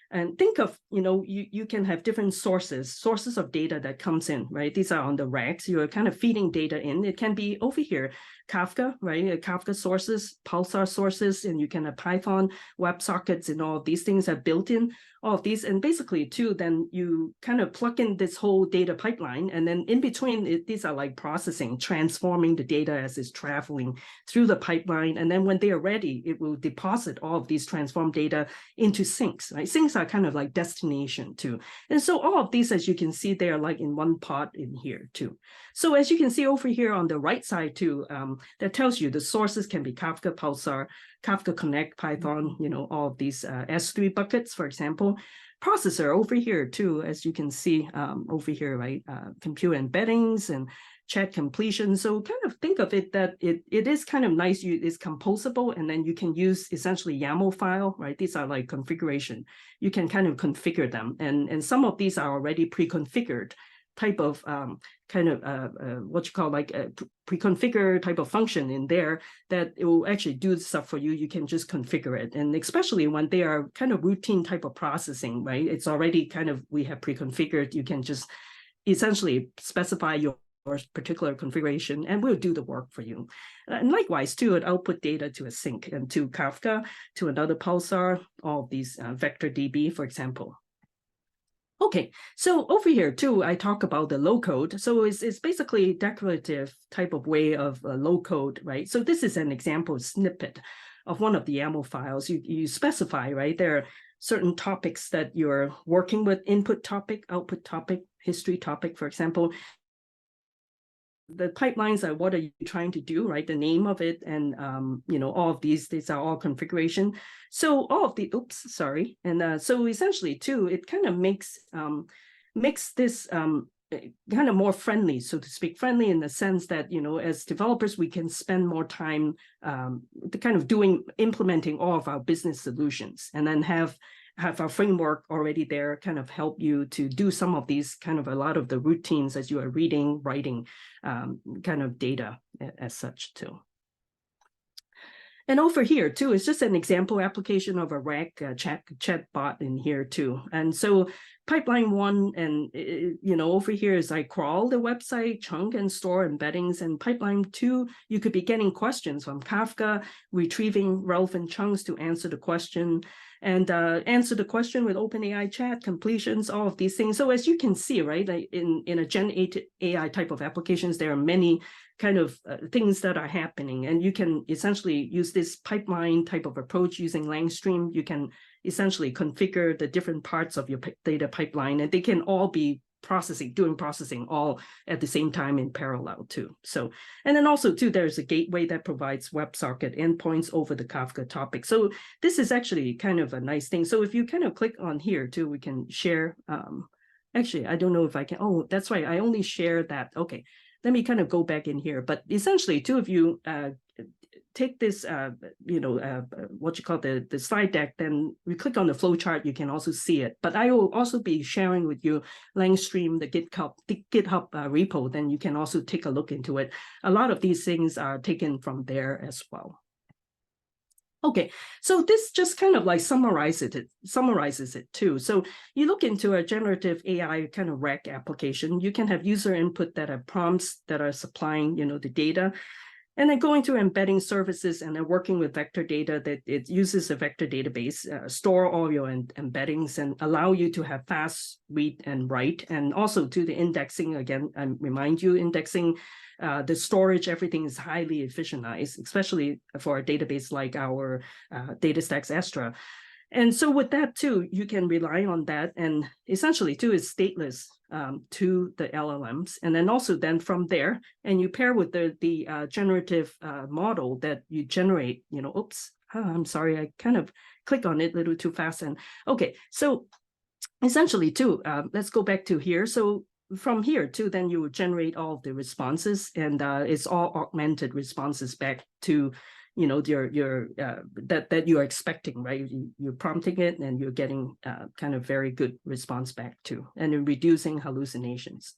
And think of, you can have different sources of data that comes in, right? These are on the racks. You're kind of feeding data in. It can be over here, Kafka, right? Kafka sources, Pulsar sources, and you can have Python, WebSockets, and all of these things are built in, all of these. And basically, too, then you kind of plug in this whole data pipeline. And then in between, these are like processing, transforming the data as it's traveling through the pipeline. And then when they are ready, it will deposit all of these transformed data into sinks, right? Sinks are kind of like destination too. And so all of these, as you can see, they are like in one pot in here too. So as you can see over here on the right side too, that tells you the sources can be Kafka, Pulsar, Kafka Connect, Python, all of these S3 buckets, for example. Processor over here too, as you can see over here, right? Compute embeddings and chat completion. So kind of think of it that it is kind of nice. It's composable, and then you can use essentially YAML file, right? These are like configuration. You can kind of configure them, and some of these are already pre-configured type of what you call like a pre-configured type of function in there that it will actually do stuff for you. You can just configure it, and especially when they are kind of routine type of processing, right? It's already kind of, we have pre-configured. You can just essentially specify your particular configuration, and we'll do the work for you. And likewise, too, it output data to a sink and to Kafka, to another Pulsar, all of these vector DB, for example. Okay, so over here too, I talk about the low code. So it's basically declarative type of way of low code, right? So this is an example snippet of one of the YAML files. You specify, right? There are certain topics that you're working with: input topic, output topic, history topic, for example. The pipelines are what are you trying to do, right? The name of it, and all of these are all configuration. So all of the and so essentially too, it kind of makes this kind of more friendly, so to speak, friendly in the sense that as developers we can spend more time kind of implementing all of our business solutions, and then have our framework already there, kind of help you to do some of these kind of a lot of the routines as you are reading, writing kind of data as such too. And over here too, it's just an example application of a RAG chat bot in here too. And so pipeline one, and over here is I crawl the website, chunk and store embeddings. And pipeline two, you could be getting questions from Kafka, retrieving relevant chunks to answer the question, and answer the question with OpenAI chat, completions, all of these things. So as you can see, right, in a Gen 8 AI type of applications, there are many kind of things that are happening. And you can essentially use this pipeline type of approach using Langstream. You can essentially configure the different parts of your data pipeline, and they can all be doing processing all at the same time in parallel too. So, and then also too, there's a gateway that provides WebSocket endpoints over the Kafka topic. So this is actually kind of a nice thing. So if you kind of click on here too, we can share. Actually, I don't know if I can. Oh, that's right. I only share that. Okay, let me kind of go back in here. But essentially, too, if you take this, what you call the slide deck, then we click on the flow chart, you can also see it. But I will also be sharing with you Langstream, the GitHub repo, then you can also take a look into it. A lot of these things are taken from there as well. Okay, so this just kind of like summarizes it too. So you look into a generative AI kind of RAG application, you can have user input that have prompts that are supplying, the data. And then going to embedding services and then working with vector data that it uses a vector database, store all your embeddings and allow you to have fast read and write. And also to the indexing, again, I remind you, indexing, the storage, everything is highly efficientized, especially for a database like our DataStax Astra. And so with that too, you can rely on that, and essentially too is stateless to the LLMs. And then also then from there, and you pair with the generative model that you generate, I'm sorry, I kind of click on it a little too fast. And okay, so essentially too, let's go back to here. So from here too, then you would generate all of the responses, and it's all augmented responses back to your that you're expecting, right? You're prompting it and you're getting kind of very good response back too, and in reducing hallucinations.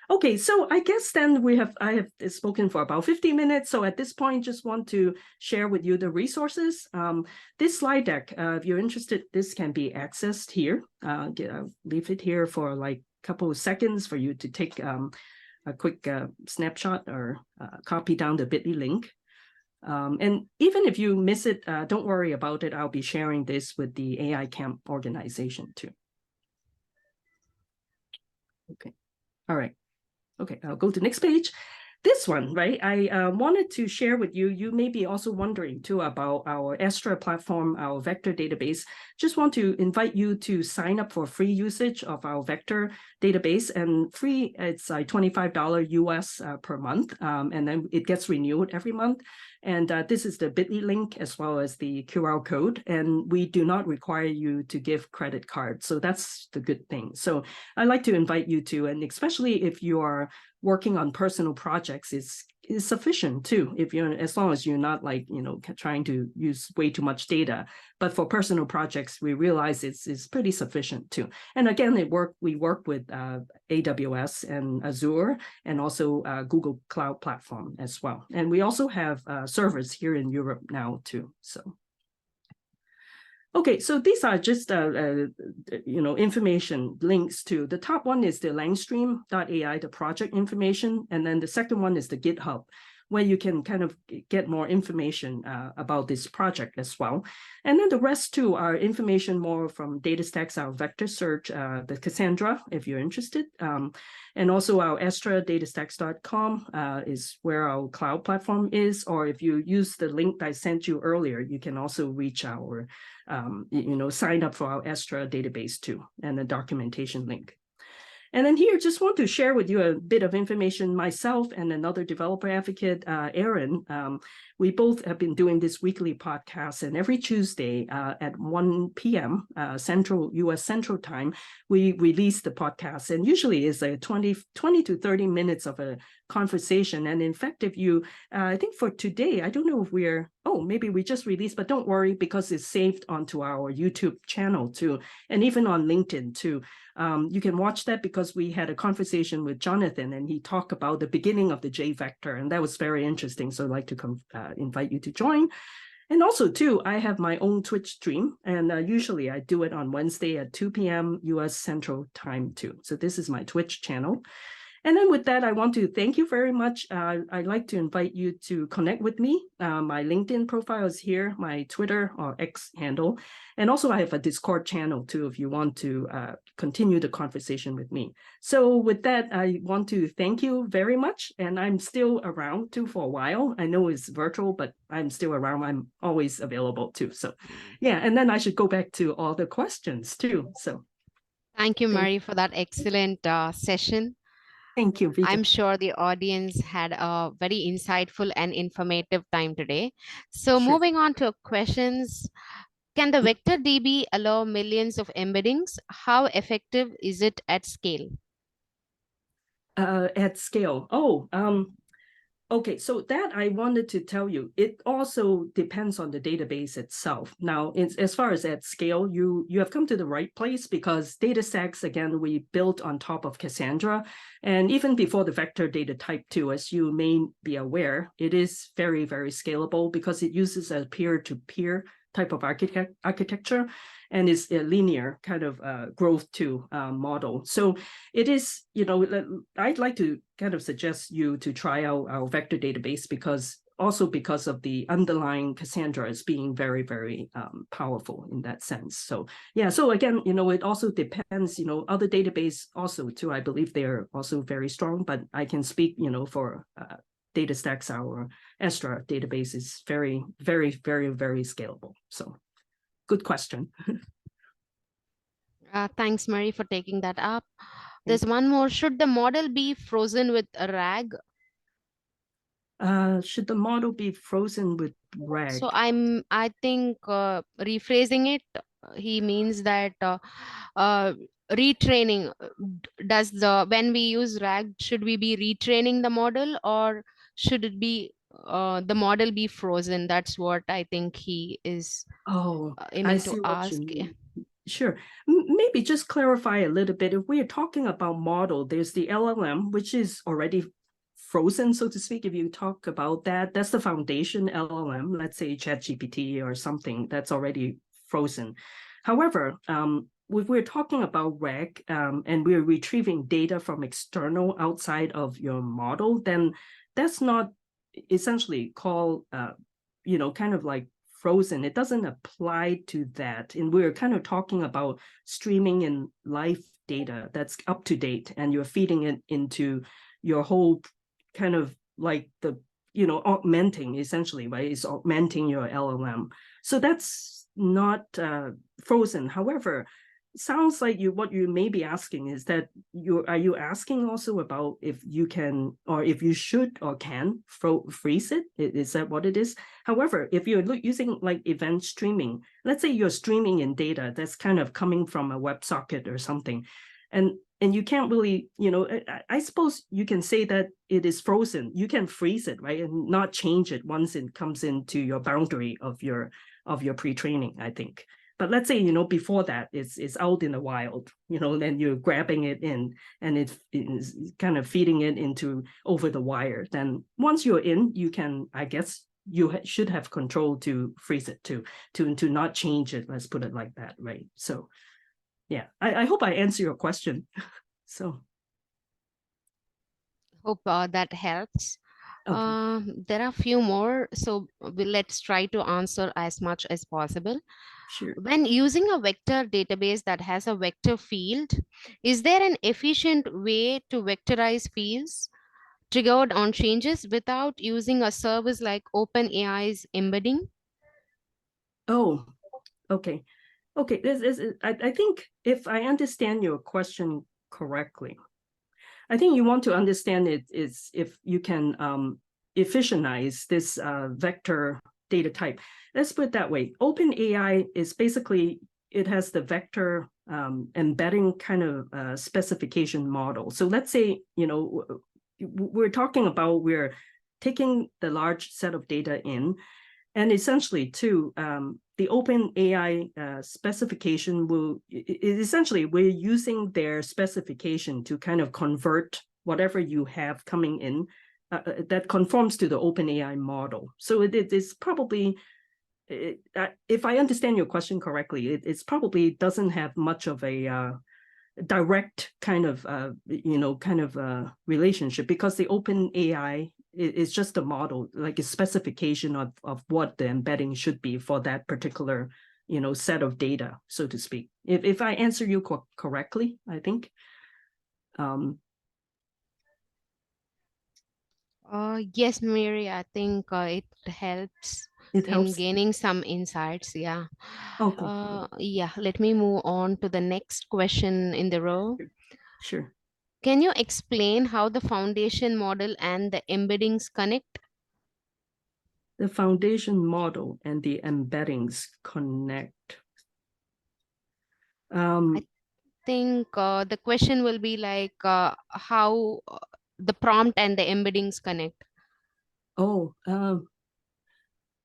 Okay, so I guess then I have spoken for about 50 minutes. So at this point, just want to share with you the resources. This slide deck, if you're interested, this can be accessed here. I'll leave it here for like a couple of seconds for you to take a quick snapshot or copy down the bit.ly link. And even if you miss it, don't worry about it. I'll be sharing this with the AI Camp organization too. Okay, all right. Okay, I'll go to the next page. This one, right? I wanted to share with you. You may be also wondering too about our Astra platform, our vector database. Just want to invite you to sign up for free usage of our vector database, and free. It's like $25 US per month, and then it gets renewed every month. And this is the bit.ly link as well as the QR code. And we do not require you to give credit cards. So that's the good thing. So I'd like to invite you to, and especially if you are working on personal projects, is sufficient too. If you're, as long as you're not like, trying to use way too much data. But for personal projects, we realize it's pretty sufficient too. And again, we work with AWS and Azure, and also Google Cloud Platform as well. And we also have servers here in Europe now too. So. Okay, so these are just information links to. The top one is the Langstream.ai, the project information, and then the second one is the GitHub, where you can kind of get more information about this project as well. And then the rest too are information more from DataStax, our vector search, the Cassandra, if you're interested. And also our Astra datastax.com is where our cloud platform is. Or if you use the link I sent you earlier, you can also reach our, sign up for our Astra database too, and the documentation link. And then here, just want to share with you a bit of information. Myself and another developer advocate, Aaron, we both have been doing this weekly podcast. And every Tuesday at 1 p.m. U.S. Central Time, we release the podcast. And usually it's a 20 to 30 minutes of a conversation. And in fact, if you, I think for today, I don't know if maybe we just released, but don't worry, because it's saved onto our YouTube channel too, and even on LinkedIn too. You can watch that because we had a conversation with Jonathan, and he talked about the beginning of the J vector, and that was very interesting. So I'd like to invite you to join. And also too, I have my own Twitch stream, and usually I do it on Wednesday at 2 p.m. US Central Time too. So this is my Twitch channel. And then with that, I want to thank you very much. I'd like to invite you to connect with me. My LinkedIn profile is here, my Twitter or X handle. And also I have a Discord channel too, if you want to continue the conversation with me. So with that, I want to thank you very much. And I'm still around too for a while. I know it's virtual, but I'm still around. I'm always available too. So yeah, and then I should go back to all the questions too. So
Thank you, Mary, for that excellent session.
thank you, Vijay.
I'm sure the audience had a very insightful and informative time today. So
Sure.
moving on to questions, can the vector DB allow millions of embeddings? How effective is it at scale?
At scale. Okay, so that I wanted to tell you, it also depends on the database itself. Now, as far as at scale, you have come to the right place because DataStax, again, we built on top of Cassandra. And even before the vector data type 2, as you may be aware, it is very, very scalable because it uses a peer-to-peer type of architecture and is a linear kind of growth to model. So it is, I'd like to kind of suggest you to try out our vector database because of the underlying Cassandra as being very, very powerful in that sense. So yeah, so again, it also depends, other database also too, I believe they're also very strong, but I can speak, for DataStax, our Astra database is very, very, very, very scalable. So good question.
Thanks, Mary, for taking that up. There's one more. Should the model be frozen with a RAG?
Should the model be frozen with RAG?
So I think rephrasing it, he means that retraining, when we use RAG, should we be retraining the model or should it be the model be frozen? That's what I think he is
I
aiming to
see what you
ask.
mean. Sure. Maybe just clarify a little bit. If we're talking about model, there's the LLM, which is already frozen, so to speak. If you talk about that, that's the foundation LLM, let's say ChatGPT or something that's already frozen. However, if we're talking about RAG and we're retrieving data from external outside of your model, then that's not essentially called, kind of like frozen. It doesn't apply to that. And we're kind of talking about streaming in live data that's up to date, and you're feeding it into your whole kind of like the, augmenting essentially, right? It's augmenting your LLM. So that's not frozen. However, it sounds like what you may be asking is that are you asking also about if you can or if you should or can freeze it? Is that what it is? However, if you're using like event streaming, let's say you're streaming in data that's kind of coming from a WebSocket or something, and you can't really, I suppose you can say that it is frozen. You can freeze it, right, and not change it once it comes into your boundary of your pre-training, I think. But let's say, before that, it's out in the wild, then you're grabbing it in and it's kind of feeding it into over the wire. Then once you're in, you can, I guess, you should have control to freeze it to not change it. Let's put it like that, right? So yeah, I hope I answer your question. So
Hope that helps.
okay.
There are a few more, so let's try to answer as much as possible.
Sure.
When using a vector database that has a vector field, is there an efficient way to vectorize fields triggered on changes without using a service like OpenAI's embedding?
Oh, okay. Okay, I think if I understand your question correctly, I think you want to understand it is if you can efficientize this vector data type. Let's put it that way. OpenAI is basically, it has the vector embedding kind of specification model. So let's say, we're talking about, we're taking the large set of data in, and essentially too, the OpenAI specification essentially, we're using their specification to kind of convert whatever you have coming in that conforms to the OpenAI model. So it is probably, if I understand your question correctly, it's probably doesn't have much of a direct kind of relationship, because the open AI is just a model, like a specification of what the embedding should be for that particular set of data, so to speak. If I answer you correctly, I think.
Yes, Mary, I think it helps
It
in
helps.
gaining some insights. Yeah.
Okay.
Yeah, let me move on to the next question in the row.
Sure.
Can you explain how the foundation model and the embeddings connect?
The foundation model and the embeddings connect.
I think the question will be like how the prompt and the embeddings connect.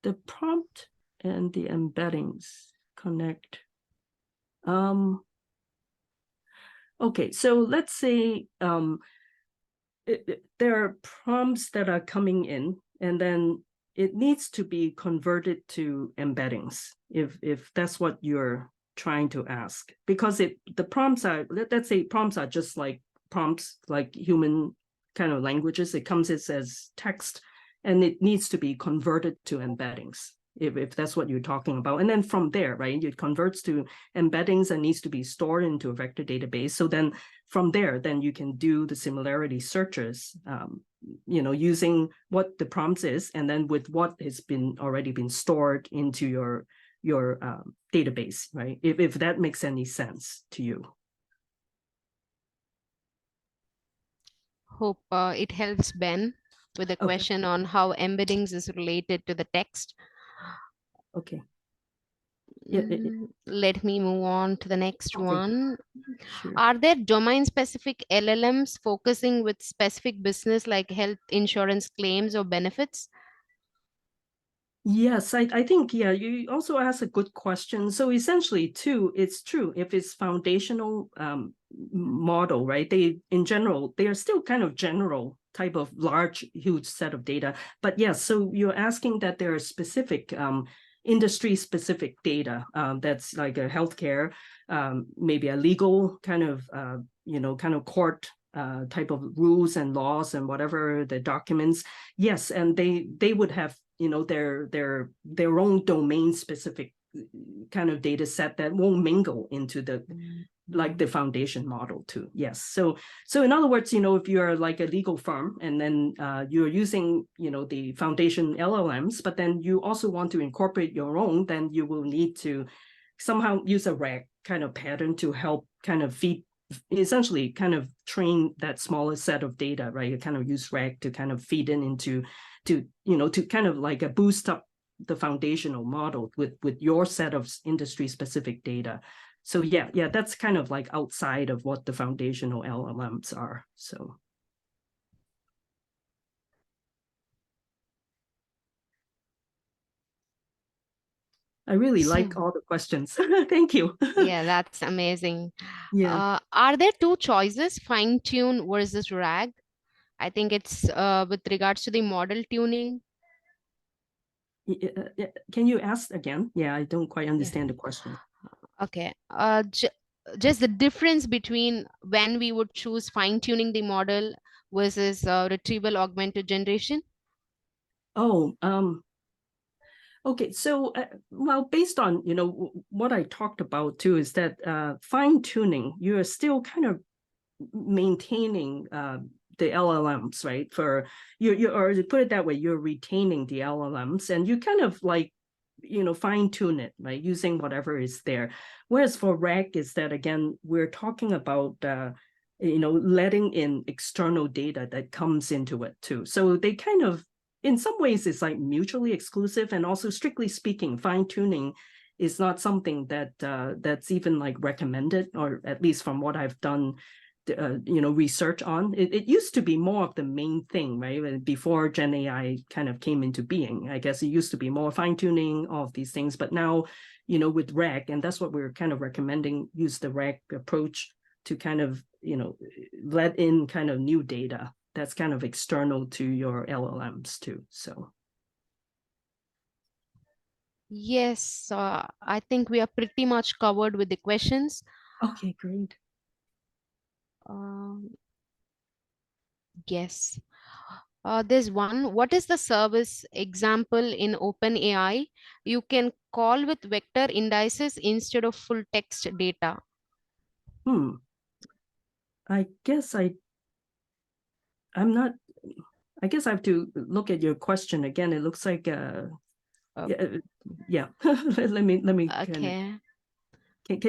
The prompt and the embeddings connect. Okay, so let's say there are prompts that are coming in, and then it needs to be converted to embeddings, if that's what you're trying to ask. Because the prompts are, let's say prompts are just like prompts, like human kind of languages. It comes as text, and it needs to be converted to embeddings, if that's what you're talking about. And then from there, right, it converts to embeddings and needs to be stored into a vector database. So then from there, then you can do the similarity searches, using what the prompts is, and then with what has already been stored into your database, right? If that makes any sense to you.
Hope it helps Ben with a
Okay.
question on how embeddings is related to the text.
Okay.
Let me move on to the next one.
Sure.
Are there domain-specific LLMs focusing with specific business like health insurance claims or benefits?
Yes, I think, yeah, you also asked a good question. So essentially, too, it's true. If it's foundational model, right, in general, they are still kind of general type of large, huge set of data. But yes, so you're asking that there are specific industry-specific data that's like a healthcare, maybe a legal kind of, kind of court type of rules and laws and whatever the documents. Yes, and they would have their own domain specific kind of data set that won't mingle into the foundation model too. Yes. So in other words, if you're like a legal firm, and then you're using the foundation LLMs, but then you also want to incorporate your own, then you will need to somehow use a RAG kind of pattern to help kind of essentially kind of train that smaller set of data, right? You kind of use RAG to kind of feed into to kind of like a boost up the foundational model with your set of industry specific data. So yeah, that's kind of like outside of what the foundational LLMs are. So I really like all the questions. Thank you.
Yeah, that's amazing.
Yeah.
Are there two choices, fine tune versus RAG? I think it's with regards to the model tuning.
Can you ask again? Yeah, I don't quite
Yeah.
understand the question.
Okay. Just the difference between when we would choose fine tuning the model versus retrieval augmented generation.
Oh, okay. So, well, based on what I talked about too, is that fine tuning, you are still kind of maintaining the LLMs, right? For you, or to put it that way, you're retaining the LLMs, and you kind of like fine tune it, right, using whatever is there. Whereas for RAG is that, again, we're talking about letting in external data that comes into it too. So they kind of, in some ways, it's like mutually exclusive, and also strictly speaking, fine tuning is not something that that's even like recommended, or at least from what I've done research on. It used to be more of the main thing, right? Before Gen AI kind of came into being, I guess it used to be more fine tuning, all of these things. But now, with RAG, and that's what we're kind of recommending, use the RAG approach to kind of, let in kind of new data that's kind of external to your LLMs too. So.
Yes, I think we are pretty much covered with the questions.
Okay, great.
Yes. There's one. What is the service example in OpenAI? You can call with vector indices instead of full text data.
I guess I'm not. I guess I have to look at your question again. It looks like
Uh,
yeah. let me
okay.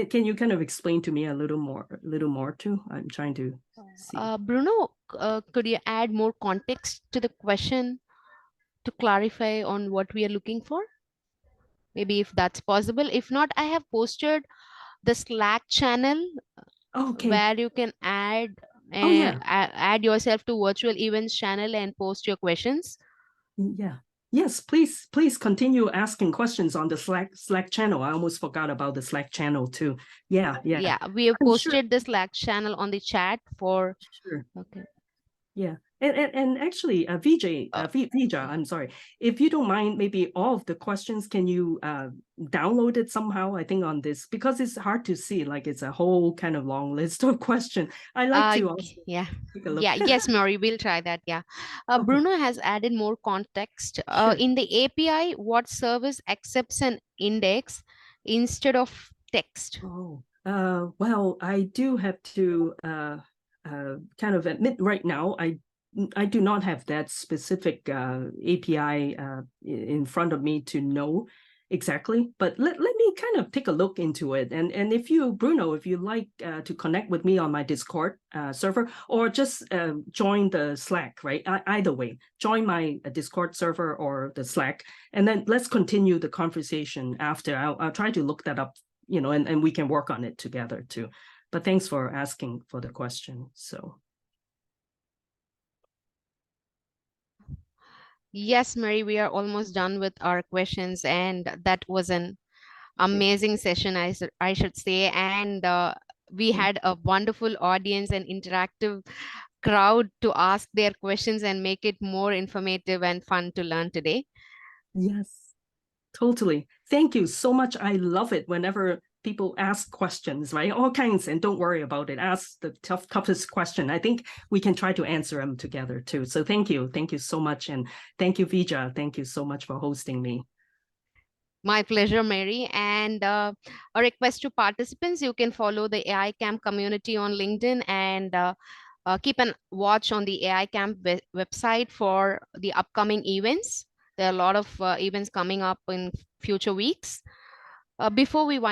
can you kind of explain to me a little more too? I'm trying to see.
Bruno, could you add more context to the question to clarify on what we are looking for? Maybe if that's possible. If not, I have posted the Slack channel
Okay.
where you can add
Oh yeah.
add yourself to virtual events channel and post your questions.
Yeah. Yes, please continue asking questions on the Slack channel. I almost forgot about the Slack channel too. Yeah.
Yeah, we have
I'm sure.
posted the Slack channel on the chat for.
Sure.
Okay.
Yeah. And actually, Vija, I'm sorry. If you don't mind, maybe all of the questions, can you download it somehow? I think on this, because it's hard to see, like it's a whole kind of long list of questions. I like to also
Yeah.
take a look.
Yeah, yes, Mary, we'll try that. Yeah.
Okay,
Bruno has added more context.
sure.
In the API, what service accepts an index instead of text?
Oh, well, I do have to kind of admit right now, I do not have that specific API in front of me to know exactly, but let me kind of take a look into it. And if you, Bruno, if you like to connect with me on my Discord server, or just join the Slack, right? Either way, join my Discord server or the Slack, and then let's continue the conversation after. I'll try to look that up, and we can work on it together too. But thanks for asking for the question. So.
Yes, Mary, we are almost done with our questions, and that was an amazing session, I should say. And we had a wonderful audience and interactive crowd to ask their questions and make it more informative and fun to learn today.
Yes, totally. Thank you so much. I love it whenever people ask questions, right? All kinds, and don't worry about it. Ask the toughest question. I think we can try to answer them together too. So thank you. Thank you so much. And thank you, Vija. Thank you so much for hosting me.
My pleasure, Mary. And a request to participants, you can follow the AI Camp community on LinkedIn and keep an watch on the AI Camp website for the upcoming events. There are a lot of events coming up in future weeks. Before we wind